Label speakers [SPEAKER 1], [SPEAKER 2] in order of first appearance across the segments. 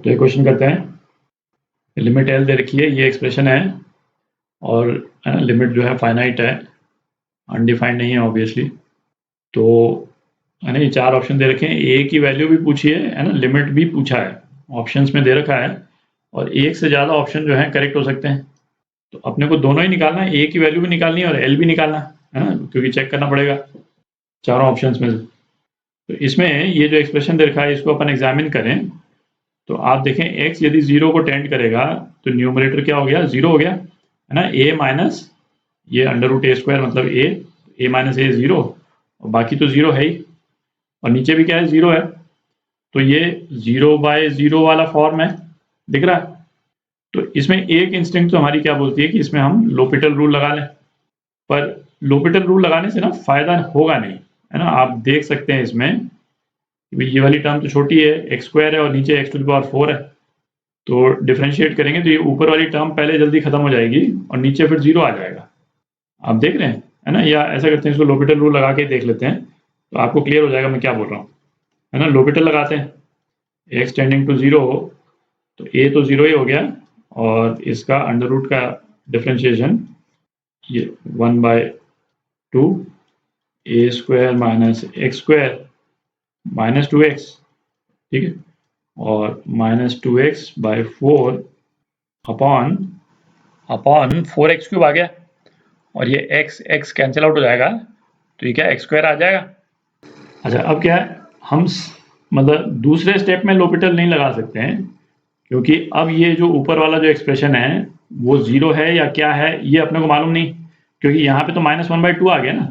[SPEAKER 1] तो ये क्वेश्चन करते हैं, लिमिट एल दे रखी है, ये एक्सप्रेशन है और लिमिट जो है फाइनाइट है, अनडिफाइंड नहीं है ऑब्वियसली। तो है ना, ये 4 ऑप्शन दे रखे हैं, ए की वैल्यू भी पूछी है ना, लिमिट भी पूछा है, ऑप्शंस में दे रखा है, और एक से ज़्यादा ऑप्शन जो है करेक्ट हो सकते हैं। तो अपने को दोनों ही निकालना है, ए की वैल्यू भी निकालनी है और एल भी निकालना है ना, क्योंकि चेक करना पड़ेगा चारों ऑप्शंस में से। तो इसमें ये जो एक्सप्रेशन दे रखा है इसको अपन एग्जामिन करें तो आप देखें x यदि 0 को टेंड करेगा तो न्यूमरेटर क्या हो गया, 0 हो गया है ना, a माइनस ये अंडर रूट ए स्क्वायर मतलब a माइनस ए 0, और बाकी तो 0 है ही, और नीचे भी क्या है, 0 है। तो ये 0/0 वाला फॉर्म है, दिख रहा है। तो इसमें एक इंस्टिंक्ट तो हमारी क्या बोलती है कि इसमें हम लोपिटल रूल लगा लें, पर लोपिटल रूल लगाने से ना फायदा होगा नहीं, है ना। आप देख सकते हैं इसमें ये वाली टर्म तो छोटी है, एक्स स्क्वायर है और नीचे x टू द पावर 4 है, तो डिफरेंशिएट करेंगे तो ये ऊपर वाली टर्म पहले जल्दी खत्म हो जाएगी और नीचे फिर 0 आ जाएगा। आप देख रहे हैं, है ना। या ऐसा करते हैं, इसको लोपिटल रूल लगा के देख लेते हैं तो आपको क्लियर हो जाएगा मैं क्या बोल रहा हूँ, है ना। लोपिटल लगाते हैं, x टेंडिंग टू 0, तो a तो 0 ही हो गया, और इसका अंडर रूट का डिफरेंशिएशन ये 1/2 a square minus x square minus 2x, ठीक है, और minus 2x/4 upon 4x cube आ गया, और ये x कैंसिल आउट हो जाएगा, तो ये क्या x स्क्वायर आ जाएगा। अच्छा, अब क्या है, हम मतलब दूसरे स्टेप में लोपिटल नहीं लगा सकते हैं, क्योंकि अब ये जो ऊपर वाला जो एक्सप्रेशन है वो 0 है या क्या है ये अपने को मालूम नहीं, क्योंकि यहाँ पे तो -1/2 आ गया ना।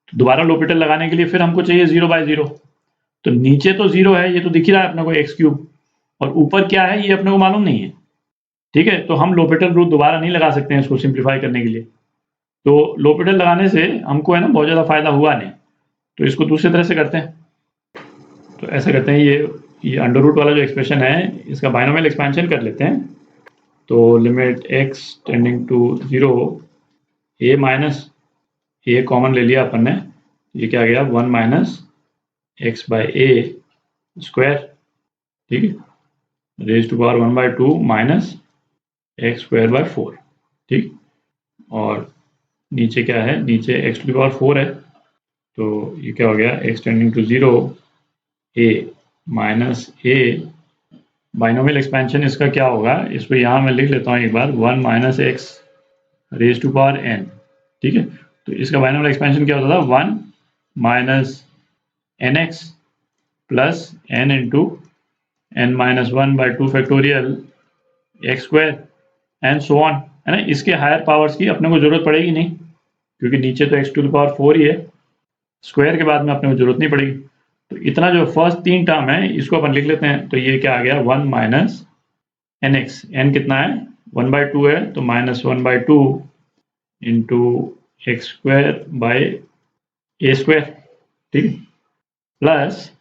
[SPEAKER 1] तो दोबारा लोपिटल लगाने के लिए फिर हमको चाहिए 0/0, तो नीचे तो 0 है, ये तो दिख ही रहा है अपने को x3, और ऊपर क्या है ये अपने को मालूम नहीं है, ठीक है। तो हम लोपिटल रूल दोबारा नहीं लगा सकते हैं इसको सिंप्लीफाई करने के लिए। तो लोपिटल लगाने से हमको है ना बहुत ज़्यादा फायदा हुआ नहीं, तो इसको दूसरी तरह से करते हैं। तो ऐसा करते हैं, ये अंडर रूट वाला जो एक्सप्रेशन है इसका बाइनोमियल एक्सपेंशन कर लेते हैं। तो limit x tending to 0, a minus a common ले लिया अपन ने, ये क्या आ गया 1 माइनस x/a स्क्वायर, ठीक है, raise to power 1/2 minus x square by 4, ठीक। और नीचे क्या है, नीचे x टू द पावर 4 है, तो ये क्या हो गया x tending to 0 a minus a, binomial expansion इसका क्या होगा, इसको यहाँ मैं लिख लेता हूँ एक बार, 1 minus x raise to power n, ठीक है। तो इसका बाइनोमियल एक्सपेंशन क्या होता था, 1 minus nx plus n into n-1/2 factorial x square and so on, है ना। इसके हायर पावर्स की अपने को जरूरत पड़ेगी नहीं, क्योंकि नीचे तो x टू द पावर 4 ही है, स्क्वायर के बाद में अपने को जरूरत नहीं पड़ेगी। तो इतना जो फर्स्ट 3 टर्म है इसको अपन लिख लेते हैं, तो ये क्या आ गया 1 माइनस nx, n कितना है 1/2 है, तो -1/2 into x square by A square, ठीक है, प्लस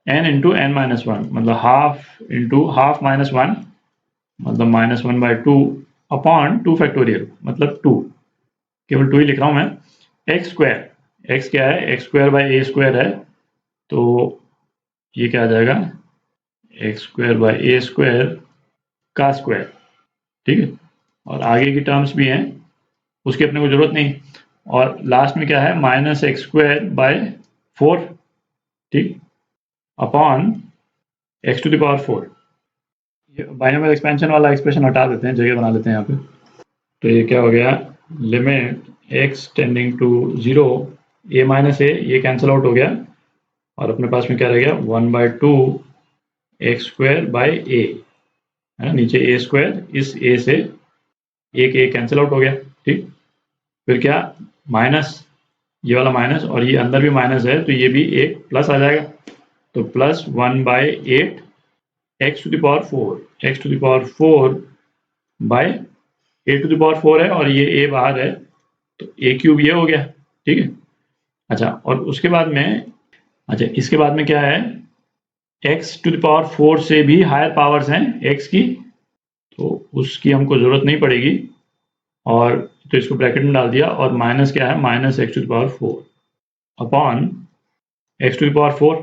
[SPEAKER 1] n इंटू n-1 मतलब हाफ इंटू हाफ माइनस 1 मतलब -1/2 अपॉन 2 फैक्टोरियल मतलब 2, केवल 2 ही लिख रहा हूँ मैं। एक्स स्क्वायर, एक्स क्या है, x square by A square है, तो ये क्या आ जाएगा x square by A square का स्क्वायर, ठीक है। और आगे की टर्म्स भी हैं उसकी अपने को जरूरत नहीं, और लास्ट में क्या है माइनस एक्स स्क्वायर बाय 4, ठीक, upon x to the power 4। ये बाइनोमियल एक्सपेंशन वाला एक्सप्रेशन हटा देते हैं, जगह बना लेते हैं यहाँ पे। तो ये क्या हो गया, limit x tending to 0 a minus a, ये कैंसिल आउट हो गया, और अपने पास में क्या रह गया 1/2 एक्स स्क्वायर बाई ए, है ना, नीचे a स्क्वायर, इस a से एक a कैंसिल आउट हो गया, ठीक। फिर क्या माइनस, ये वाला माइनस, और ये अंदर भी माइनस है तो ये भी एक प्लस आ जाएगा, तो plus 1/8 x to the power 4, x to the power 4 by a to the power 4 है, और ये a बाहर है तो a³ ये हो गया, ठीक है। अच्छा, और उसके बाद में, अच्छा इसके बाद में क्या है, x टू द पावर 4 से भी हायर पावर्स हैं x की, तो उसकी हमको जरूरत नहीं पड़ेगी, और तो इसको ब्रैकेट में डाल दिया, और माइनस क्या है minus x to the power 4 upon x to the power 4,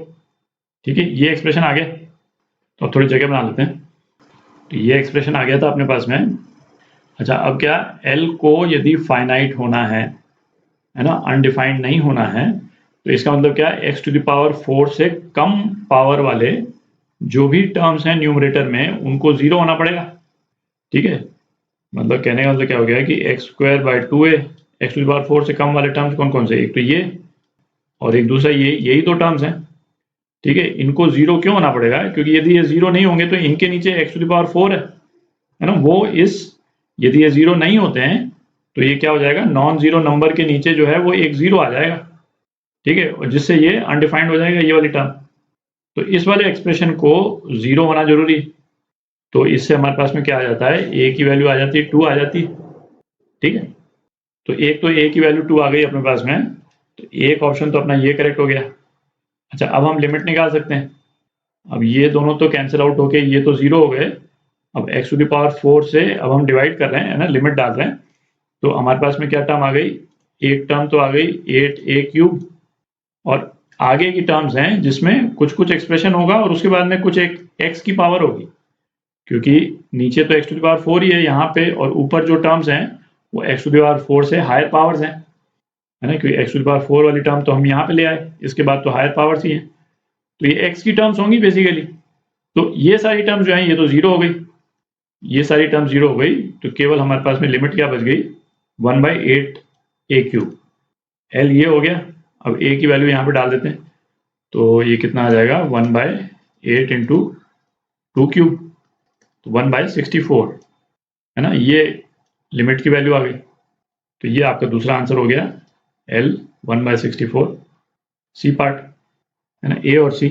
[SPEAKER 1] ठीक है। ये एक्सप्रेशन आ गया, तो अब थोड़ी जगह बना लेते हैं। तो ये एक्सप्रेशन आ गया था अपने पास में। अच्छा, अब क्या, एल को यदि फाइनाइट होना है ना, अनडिफाइंड नहीं होना है, तो इसका मतलब क्या, x टू द पावर 4 से कम पावर वाले जो भी टर्म्स हैं न्यूमरेटर में उनको 0 होना पड़ेगा। ठीक है, मतलब कहने का मतलब क्या हो गया कि x square by 2a, x to the power 4 से कम वाले टर्म्स कौन कौन से, एक तो ये और एक दूसरा ये, यही दो टर्म्स हैं। ठीक है, इनको 0 क्यों होना पड़ेगा, क्योंकि यदि ये 0 नहीं होंगे तो इनके नीचे एक्स टू द पावर 4 है ना, वो इस, यदि ये 0 नहीं होते हैं तो ये क्या हो जाएगा, नॉन जीरो नंबर के नीचे जो है वो एक 0 आ जाएगा। ठीक है, और जिससे ये अनडिफाइंड हो जाएगा ये वाली टर्म। तो इस वाले एक्सप्रेशन को 0 होना जरूरी। तो इससे हमारे पास में क्या आ जाता है, a की वैल्यू आ जाती है 2 आ जाती है। ठीक है, तो एक तो a की वैल्यू 2 आ गई अपने पास में, तो एक ऑप्शन तो अपना ये करेक्ट हो गया। अच्छा, अब हम लिमिट निकाल सकते हैं। अब ये दोनों तो कैंसिल आउट होके ये तो 0 हो गए। अब x टू द पावर 4 से अब हम डिवाइड कर रहे हैं ना, लिमिट डाल रहे हैं, तो हमारे पास में क्या टर्म आ गई, एक टर्म तो आ गई 8a³ और आगे की टर्म्स हैं जिसमें कुछ कुछ एक्सप्रेशन होगा और उसके बाद में कुछ एक x की पावर होगी, क्योंकि नीचे तो x टू द पावर 4 ही है यहाँ पे, और ऊपर जो टर्म्स हैं वो x टू द पावर 4 से हायर पावर्स हैं, है ना, क्योंकि x टू द पावर 4 वाली टर्म तो हम यहाँ पे ले आए, इसके बाद तो हायर पावर्स ही हैं, तो ये x की टर्म्स होंगी बेसिकली। तो ये सारी टर्म्स जो हैं ये तो 0 हो गई, ये सारी टर्म 0 हो गई, तो केवल हमारे पास में लिमिट क्या बच गई, 1/8a³। एल ये हो गया। अब a की वैल्यू यहाँ पे डाल देते हैं, तो ये कितना आ जाएगा, 1/8 इंटू 2³ तो 1/64, है ना, ये लिमिट की वैल्यू आ गई। तो ये आपका दूसरा आंसर हो गया, L 1/64, सी पार्ट, है ना, ए और सी।